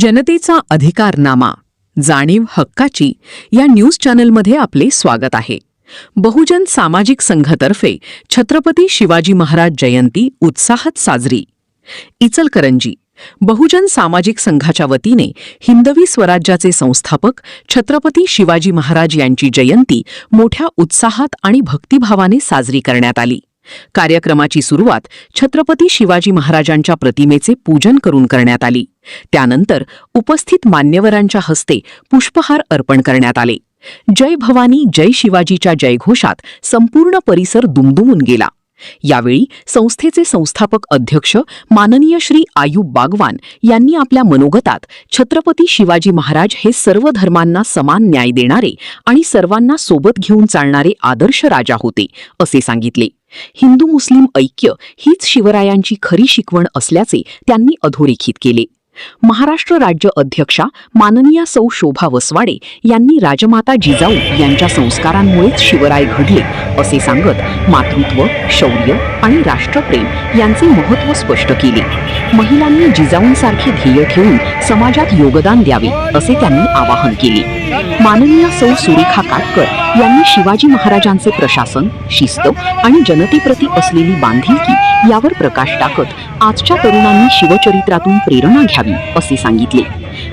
जनतेचा अधिकारनामा, जाणीव हक्काची या न्यूज चॅनलमध्ये आपले स्वागत आहे. बहुजन सामाजिक संघातर्फे छत्रपती शिवाजी महाराज जयंती उत्साहात साजरी. इचलकरंजी बहुजन सामाजिक संघाच्या वतीने हिंदवी स्वराज्याचे संस्थापक छत्रपती शिवाजी महाराज यांची जयंती मोठ्या उत्साहात आणि भक्तिभावाने साजरी करण्यात आली. कार्यक्रमाची सुरुवात छत्रपती शिवाजी महाराजांच्या प्रतिमेचे पूजन करून करण्यात आली. त्यानंतर उपस्थित मान्यवरांच्या हस्ते पुष्पहार अर्पण करण्यात आले. जय भवानी जय शिवाजीच्या जयघोषात संपूर्ण परिसर दुमदुमून गेला. यावेळी संस्थेचे संस्थापक अध्यक्ष माननीय श्री आयुब बागवान यांनी आपल्या मनोगतात छत्रपती शिवाजी महाराज हे सर्व धर्मांना समान न्याय देणारे आणि सर्वांना सोबत घेऊन चालणारे आदर्श राजा होते असे सांगितले. हिंदू मुस्लिम ऐक्य हीच शिवरायांची खरी शिकवण असल्याचे त्यांनी अधोरेखित केले. महाराष्ट्र राज्य अध्यक्षा माननीय सौ शोभा वसवाडे यांनी राजमाता जिजाऊ यांच्या संस्कारांमुळेच शिवराय घडले असे सांगत मातृत्व, शौर्य आणि राष्ट्रप्रेम यांचे महत्त्व स्पष्ट केले. महिलांनी जिजाऊंसारखे ध्येय ठेवून समाजात योगदान द्यावे असे त्यांनी आवाहन केले. माननीय सौ सुरेखा काटकर यांनी शिवाजी महाराजांचे प्रशासन, शिस्त आणि जनतेप्रती असलेली बांधिलकी यावर प्रकाश टाकत आजच्या तरुणांनी शिवचरित्रातून प्रेरणा घ्यावी असे सांगितले.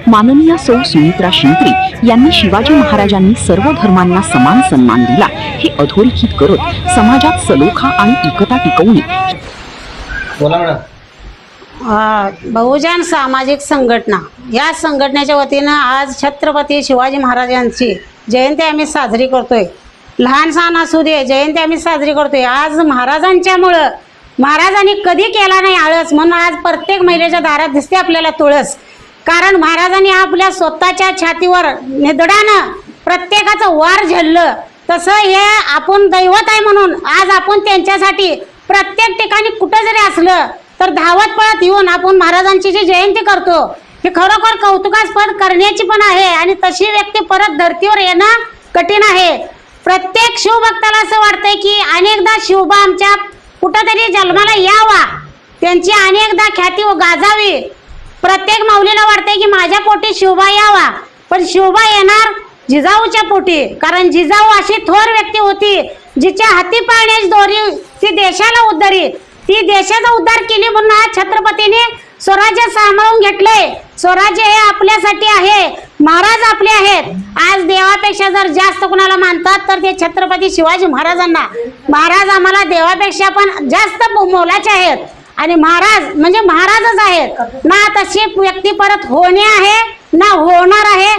माननीय सौ सुमित्रा शिंत्रे यांनी शिवाजी महाराजांनी सर्व धर्मांना समान सन्मान दिला हे अधोरेखित करत समाजात सलोखा आणि एकता टिकवणे. बहुजन सामाजिक संघटना या संघटनेच्या वतीनं आज छत्रपती शिवाजी महाराजांची जयंती आम्ही साजरी करतोय. लहान सहान असू दे, जयंती आम्ही साजरी करतोय. आज महाराजांच्यामुळं, महाराजांनी कधी केला नाही आळस, म्हणून आज प्रत्येक महिलेच्या दारात दिसते आपल्याला तुळस. कारण महाराजांनी आपल्या स्वतःच्या छातीवर निधडानं प्रत्येकाचं वार झेललं. तसं हे आपण दैवत आहे म्हणून आज आपण त्यांच्यासाठी प्रत्येक ठिकाणी कुठं जरी असलं तर धावत पळत येऊन आपण महाराजांची जी जयंती करतो हे खरोखर कौतुकास्पद करण्याची पण आहे. आणि तशी व्यक्ती परत धर्तीवर येणं कठीण आहे. प्रत्येक शिवभक्ताला असं वाटतंय की अनेकदा शिवबा आमच्या कुठंतरी जन्माला यावा, त्यांची अनेकदा ख्याती गाजावी. प्रत्येक माऊलीला वाटतंय की माझ्या पोटी शिवबा यावा, पण शिवबा येणार जिजाऊच्या पोटी. कारण जिजाऊ अशी थोर व्यक्ती होती जिच्या हाती पाळण्याची दोरी ती देशाला उद्धारी, ती देशाचा उद्धार केली. म्हणून आज छत्रपतीने स्वराज्य सांभाळून घेतलंय. स्वराज्य हे आपल्यासाठी आहे, महाराज आपले आहेत. आज देवापेक्षा जर जास्त कुणाला मानतात तर ते छत्रपती शिवाजी महाराजांना. महाराज आम्हाला देवापेक्षा पण जास्त मोलाचे आहेत आणि महाराज म्हणजे महाराजच आहेत ना. तशी व्यक्ती परत होणे आहे ना होणार आहे,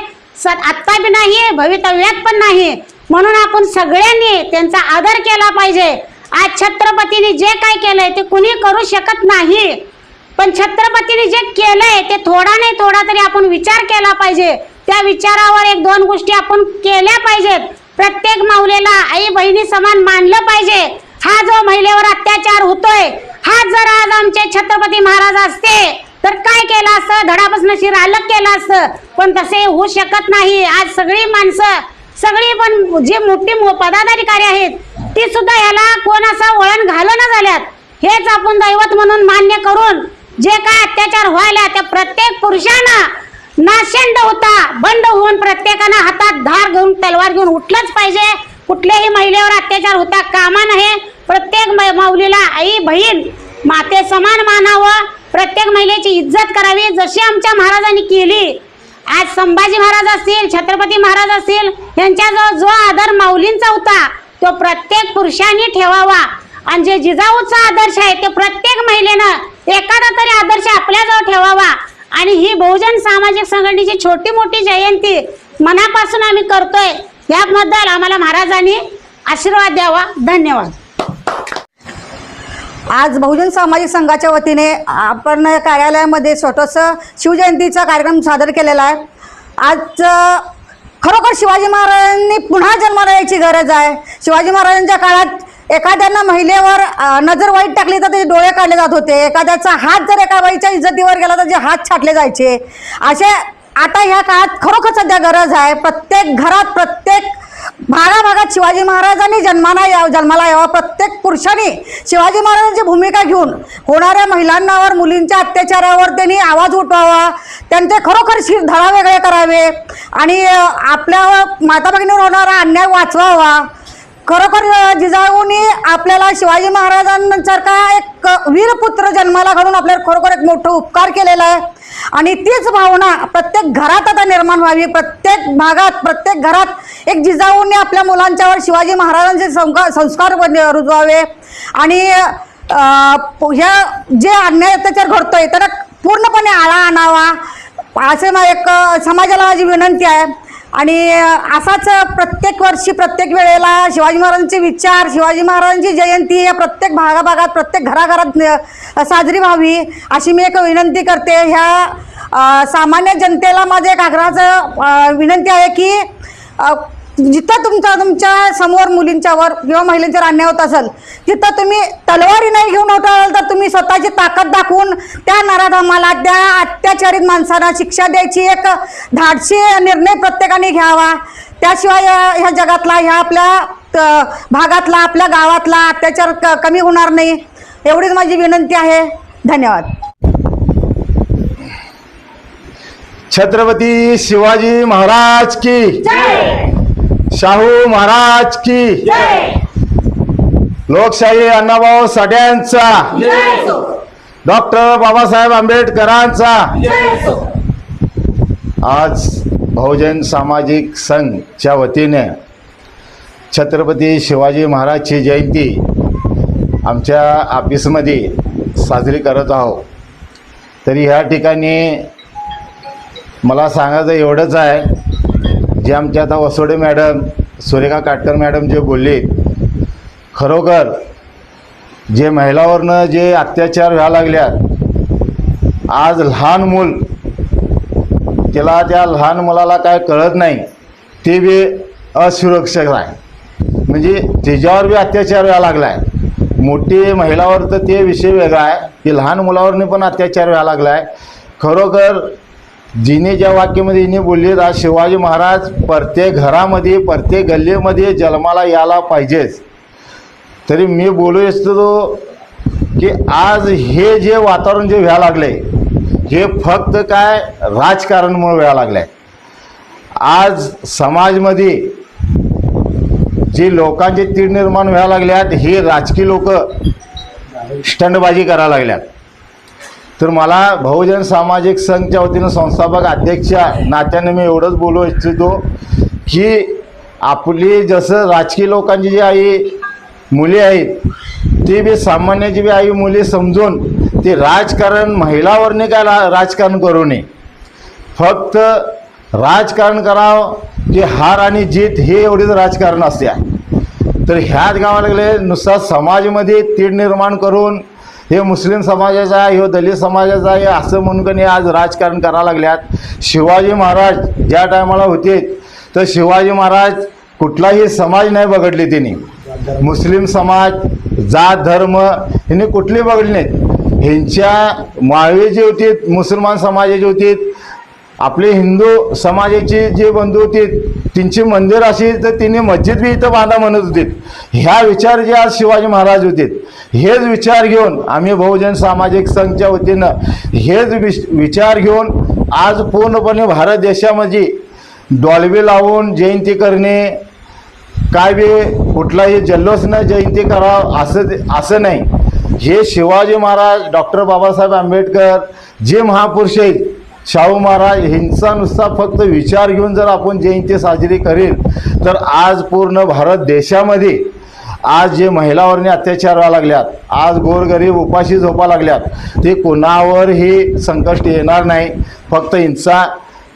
आत्ता बी नाही, भवितव्यात पण नाही. म्हणून आपण सगळ्यांनी त्यांचा आदर केला पाहिजे. आज छत्रपतीने जे काय केलंय ते कुणी करू शकत नाही, पण छत्रपतीने जे केलंय ते थोडा नाही थोडा तरी आपण विचार केला पाहिजे. त्या विचारावर एक दोन गोष्टी आपण केल्या पाहिजेत. प्रत्येक माऊलीला आई बहिणी समान मानलं पाहिजे. हा जो महिलेवर अत्याचार होतोय, हा जर आज आमचे छत्रपती महाराज असते तर काय केलं असतं, धडापासून शिर अलग केलं असतं, पण तसे होऊ शकत नाही. आज सगळी माणसं, सगळी पण जे मोठी पदाधिकारी आहेत ती सुद्धा याला कोण असा वळण घालना झाल्यात. हेच आपण दैवत म्हणून मान्य करून जे काय अत्याचार व्हायला त्या प्रत्येक पुरुषांना नाशंड होता बंड होऊन प्रत्येकानं हातात धार घेऊन तलवार घेऊन उठलंच पाहिजे. कुठल्याही महिलेवर अत्याचार होता कामा नये. प्रत्येक माऊलीला आई बहीण माते समान मानावं, प्रत्येक महिलेची इज्जत करावी जशी आमच्या महाराजांनी केली. आज संभाजी महाराज असतील, छत्रपती महाराज असतील, यांच्याजवळ जो आदर माऊलींचा होता तो प्रत्येक पुरुषांनी ठेवावा. आणि जे जिजाऊचा आदर्श आहे ते प्रत्येक महिलेनं एखादा तरी आदर्श आपल्याजवळ ठेवावा. आणि ही बहुजन सामाजिक संघटनेची छोटी मोठी जयंती मनापासून आम्ही करतोय. याबद्दल आम्हाला महाराजांनी आशीर्वाद द्यावा. धन्यवाद. आज बहुजन सामाजिक संघाच्या वतीने आपण कार्यालयामध्ये छोटंसं शिवजयंतीचा कार्यक्रम सादर केलेला आहे. आज खरोखर शिवाजी महाराजांनी पुन्हा जन्माला यायची गरज आहे. शिवाजी महाराजांच्या काळात एखाद्यानं महिलेवर नजर वाईट टाकली तर त्याचे डोळे काढले जात होते. एखाद्याचा हात जर एका बाईच्या इज्जतीवर गेला तर त्याचे हात छाटले जायचे. असे आता ह्या काळात खरोखर सध्या गरज आहे. प्रत्येक घरात, प्रत्येक भागाभागात शिवाजी महाराजांनी जन्माला यावा, प्रत्येक पुरुषाने शिवाजी महाराजांची भूमिका घेऊन होणाऱ्या महिलांवर मुलींच्या अत्याचारावर त्यांनी आवाज उठवावा, त्यांचे खरोखर धडा वेगळे करावे आणि आपल्या माता भगिनीवर होणारा अन्याय वाचवावा. खरोखर जिजाऊंनी आपल्याला शिवाजी महाराजांसारखा एक वीरपुत्र जन्माला घालून आपल्याला खरोखर एक मोठं उपकार केलेला आहे आणि तीच भावना प्रत्येक घरात आता निर्माण व्हावी. प्रत्येक भागात प्रत्येक घरात एक जिजाऊंनी आपल्या मुलांच्यावर शिवाजी महाराजांचे संस्कार रुजवावे आणि ह्या जे अन्याय अत्याचार घडतोय त्याला पूर्णपणे आळा आणावा असे एक समाजाला माझी विनंती आहे. आणि असाच प्रत्येक वर्षी प्रत्येक वेळेला शिवाजी महाराजांचे विचार, शिवाजी महाराजांची जयंती या प्रत्येक भागाभागात प्रत्येक घराघरात साजरी व्हावी अशी मी एक विनंती करते. ह्या सामान्य जनतेला माझं एक आग्रहाचं विनंती आहे की जिथं तुमच्या समोर मुलींच्यावर किंवा महिलांच्यावर अन्याय होत असेल तिथं तुम्ही तलवारी नाही घेऊन उठाल तर तुम्ही स्वतःची ताकद दाखवून त्या नराधमाला, त्या अत्याचारित माणसांना शिक्षा द्यायची एक धाडसी निर्णय प्रत्येकाने घ्यावा. त्याशिवाय ह्या जगातला, ह्या आपल्या भागातला, आपल्या गावातला अत्याचार कमी होणार नाही एवढीच माझी विनंती आहे. धन्यवाद. छत्रपती शिवाजी महाराज की, शाहू महाराज की, लोकशाही अण्णाभाऊ साठ्यांचा, डॉक्टर बाबासाहेब आंबेडकरांचा. आज बहुजन सामाजिक संघच्या वतीने छत्रपती शिवाजी महाराजची जयंती आमच्या ऑफिसमध्ये साजरी करत आहोत. तरी ह्या ठिकाणी मला सांगायचं एवढंच आहे, जे आमच्या आता वसोडे मॅडम, सुरेखा काटकर मॅडम जे बोलले, खरोखर जे महिलावरनं जे अत्याचार व्हायला लागल्यात, आज लहान मूल, त्याला त्या लहान मुलाला काय कळत नाही, ते बी असुरक्षित आहे. म्हणजे त्याच्यावर बी अत्याचार व्हायला लागला आहे. मोठी महिलावर तर ते विषय वेगळा आहे, की लहान मुलावरनी पण अत्याचार व्हायला लागला आहे. खरोखर जिने ज्या वाक्यामध्ये हिने बोलली, आज शिवाजी महाराज प्रत्येक घरामध्ये, प्रत्येक गल्लीमध्ये जन्माला यायला पाहिजेच. तरी मी बोलू इच्छितो की आज हे जे वातावरण जे व्हायला लागले, हे फक्त काय राजकारणामुळे व्हायला लागलं आहे. आज समाजमध्ये जे लोकांचे तीड निर्माण व्हायला लागल्यात, हे राजकीय लोक स्टंटबाजी करायला लागल्यात. तर मला बहुजन सामाजिक संघच्या वतीनं संस्थापक अध्यक्षा नात्याने मी एवढंच बोलू इच्छितो की आपली जसं राजकीय लोकांची जी आई मुली आहेत, ती बी सामान्य जी बी आई मुली समजून ते राजकारण महिलावरने काय राजकारण करू नये. फक्त राजकारण करावं की हार आणि जीत हे एवढीच राजकारण असते. तर ह्याच गावाला लागले नुसता समाजामध्ये तीड निर्माण करून हे मुस्लिम समाजाचा आहे, हे दलित समाजाचा आहे असं म्हणून आज राजकारण करायला लागल्यात. शिवाजी महाराज ज्या टायमाला होते तर शिवाजी महाराज कुठलाही समाज नाही बघडले त्यांनी. मुस्लिम समाज, जात, धर्म ह्यांनी कुठली बघडले नाहीत. ह्यांच्या माळवे जे होते, मुसलमान समाजाचे होते, आपले हिंदू समाजाचे जे बंधू होते त्यांची मंदिर अशी तर तिने मस्जिद बी इथं बांधा म्हणत होते. ह्या विचार जे आज शिवाजी महाराज होते, हेच विचार घेऊन आम्ही बहुजन सामाजिक संघच्या वतीनं हेच विचार घेऊन आज पूर्णपणे भारत देशामध्ये डॉल्बी लावून जयंती करणे, काय बी कुठलाही जल्लोष न जयंती करावं असं नाही. हे शिवाजी महाराज, डॉक्टर बाबासाहेब आंबेडकर जे महापुरुष आहेत, शाहू महाराज, ह्यांचा नुसता फक्त विचार घेऊन जर आपण जयंती साजरी करेल तर आज पूर्ण भारत देशामध्ये आज जे महिलावरने अत्याचार व्हायला लागल्यात, आज गोरगरीब उपाशी झोपा लागल्यात, ते कोणावरही संकट येणार नाही. फक्त हिंसा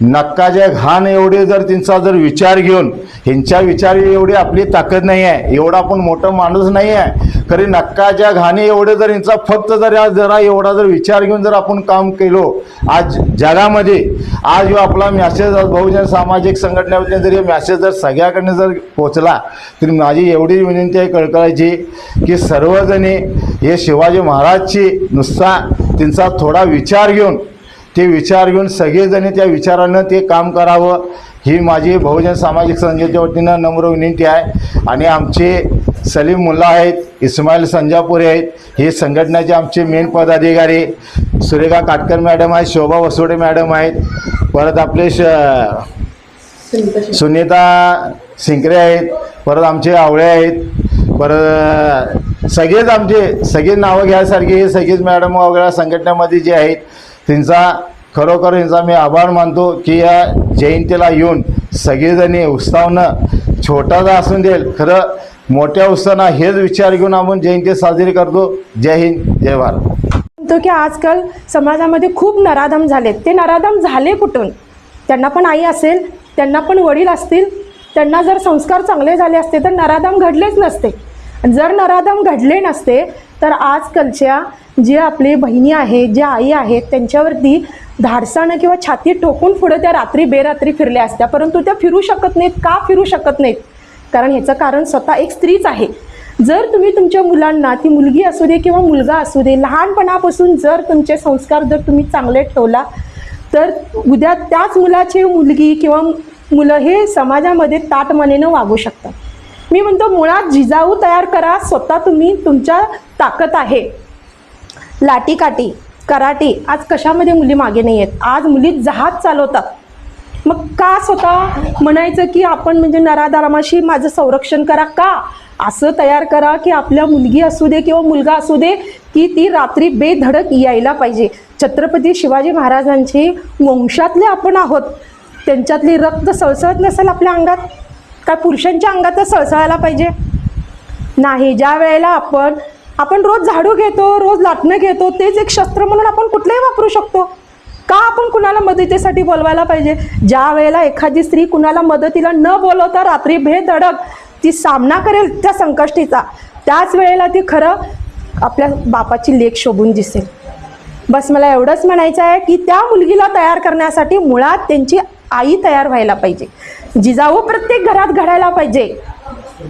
नक्काच्या घाण एवढे जर त्यांचा जर विचार घेऊन, ह्यांच्या विचार एवढी आपली ताकद नाही आहे, एवढा आपण मोठं माणूस नाही आहे, खरी नक्काच्या घाणे एवढे जर यांचा फक्त जरा एवढा जर विचार घेऊन जर आपण काम केलो आज जगामध्ये, आज आपला मॅसेज बहुजन सामाजिक संघटनेमध्ये जर मॅसेज जर सगळ्याकडनं जर पोचला तर माझी एवढी विनंती आहे कळकळायची की सर्वजणी हे शिवाजी महाराजची नुसता त्यांचा थोडा विचार घेऊन ते विचार घेऊन सगळेजण त्या विचारानं ते काम करावं ही माझी बहुजन सामाजिक संघटनेच्या वतीनं नम्र विनंती आहे. आणि आमचे सलीम मुल्ला आहेत, इस्माईल संजापुरे आहेत, हे संघटनेचे आमचे मेन पदाधिकारी. सुरेखा काटकर मॅडम आहेत, शोभा वसोडे मॅडम आहेत, परत आपले सुनीता सिंकरे आहेत, परत आमचे आवळे आहेत, परत सगळेच आमचे सगळे नावं घ्यायसारखे हे सगळेच मॅडम वगैरे संघटनेमध्ये जे आहेत त्यांचा खरोखर यांचा मी आभार मानतो की या जयंतीला येऊन सगळेजणी उत्साहानं छोटासा असून देईल खरं मोठ्या उत्साहानं हेच विचार घेऊन आपण जयंती साजरी करतो. जय हिंद, जय भारत. म्हणतो की आजकाल समाजामध्ये खूप नराधम झालेत. ते नराधम झाले कुठून? त्यांना पण आई असेल, त्यांना पण वडील असतील, त्यांना जर संस्कार चांगले झाले असते तर नराधम घडलेच नसते. जर नराधम घडले नसते तर आजकालच्या जे आपले बहिणी आहेत, ज्या आई आहेत, त्यांच्यावरती धाडसानं किंवा छाती टोकून पुढे त्या रात्री बेरात्री फिरल्या असत्या. परंतु त्या फिरू शकत नाहीत. का फिरू शकत नाहीत? कारण ह्याचं कारण स्वतः एक स्त्रीच आहे. जर तुम्ही तुमच्या मुलांना, ती मुलगी असू दे किंवा मुलगा असू दे, लहानपणापासून जर तुमचे संस्कार जर तुम्ही चांगले ठेवला तर उद्या त्याच मुलाची मुलगी किंवा मुलं हे समाजामध्ये ताटमानेनं वागू शकतात. मी म्हणतो मुळात जिजाऊ तयार करा. स्वतः तुम्ही, तुमच्या ताकद आहे. लाटीकाठी, कराटे, आज कशामध्ये मुली मागे नाही आहेत. आज मुली जहाज चालवतात. मग का स्वतः म्हणायचं की आपण म्हणजे नराधमाशी माझं संरक्षण करा? का असं तयार करा की आपल्या मुलगी असू दे किंवा मुलगा असू दे की ती रात्री बेधडक यायला पाहिजे. छत्रपती शिवाजी महाराजांचे वंशातले आपण आहोत. त्यांच्यातली रक्त सळसळत नसेल आपल्या अंगात? काय पुरुषांच्या अंगातच सळसळायला पाहिजे? नाही. ज्या वेळेला आपण रोज झाडू घेतो, रोज लाटणं घेतो, तेच एक शस्त्र म्हणून आपण कुठलंही वापरू शकतो. का आपण कुणाला मदतीसाठी बोलवायला पाहिजे? ज्या वेळेला एखादी स्त्री कुणाला मदतीला न बोलवता रात्री बेधडक ती सामना करेल त्या संकष्टीचा, त्याच वेळेला ती खरं आपल्या बापाची लेक शोभून दिसेल. बस मला एवढंच म्हणायचं आहे की त्या मुलगीला तयार करण्यासाठी मुळात त्यांची आई तयार व्हायला पाहिजे. जिजाऊ प्रत्येक घरात घडायला पाहिजे.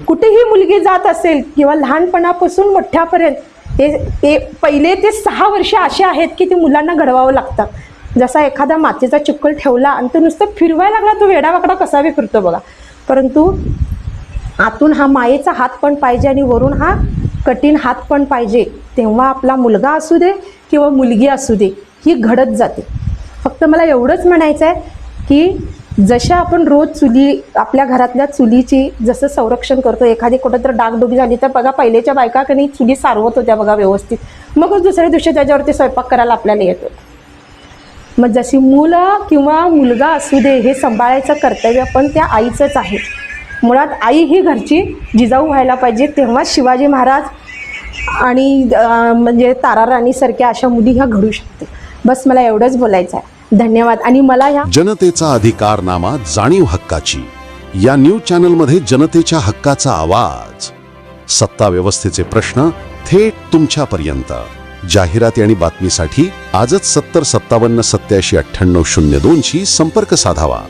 कुठेही मुलगी जात असेल किंवा लहानपणापासून मोठ्यापर्यंत ते पहिले ते 6 वर्ष असे आहेत की ते मुलांना घडवावं लागतं. जसा एखादा मातीचा चिक्कल ठेवला आणि तो नुसतं फिरवायला लागला, तो वेडावाकडा कसा बी फिरतो बघा. परंतु आतून हा मायेचा हात पण पाहिजे आणि वरून हा कठीण हात पण पाहिजे. तेव्हा आपला मुलगा असू दे किंवा मुलगी असू दे ही घडत जाते. फक्त मला एवढंच म्हणायचं आहे की जशा आपण रोज चुली, आपल्या घरातल्या चुलीची जसं संरक्षण करतो, एखादी कुठं तर डागडुगी झाली तर बघा पहिलेच्या बायका कधी चुली सारवत होत्या बघा व्यवस्थित, मगच दुसऱ्या दिवशी त्याच्यावरती स्वयंपाक करायला आपल्याला येत होतं. मग जशी मुलं किंवा मुलगा असू दे हे सांभाळायचं कर्तव्य पण त्या आईचंच आहे. मुळात आई ही घरची जिजाऊ व्हायला पाहिजे. तेव्हा शिवाजी महाराज आणि म्हणजे ताराराणीसारख्या अशा मुली ह्या घडू शकते. बस मला एवढंच बोलायचं आहे. धन्यवाद. आणि मला ह्या जनतेचा अधिकारनामा, जाणीव हक्काची या न्यूज चॅनलमध्ये जनतेच्या हक्काचा आवाज, सत्ता व्यवस्थेचे प्रश्न थेट तुमच्यापर्यंत. जाहिराती आणि बातमीसाठी आजच 70 57 87 98 02 शी संपर्क साधावा.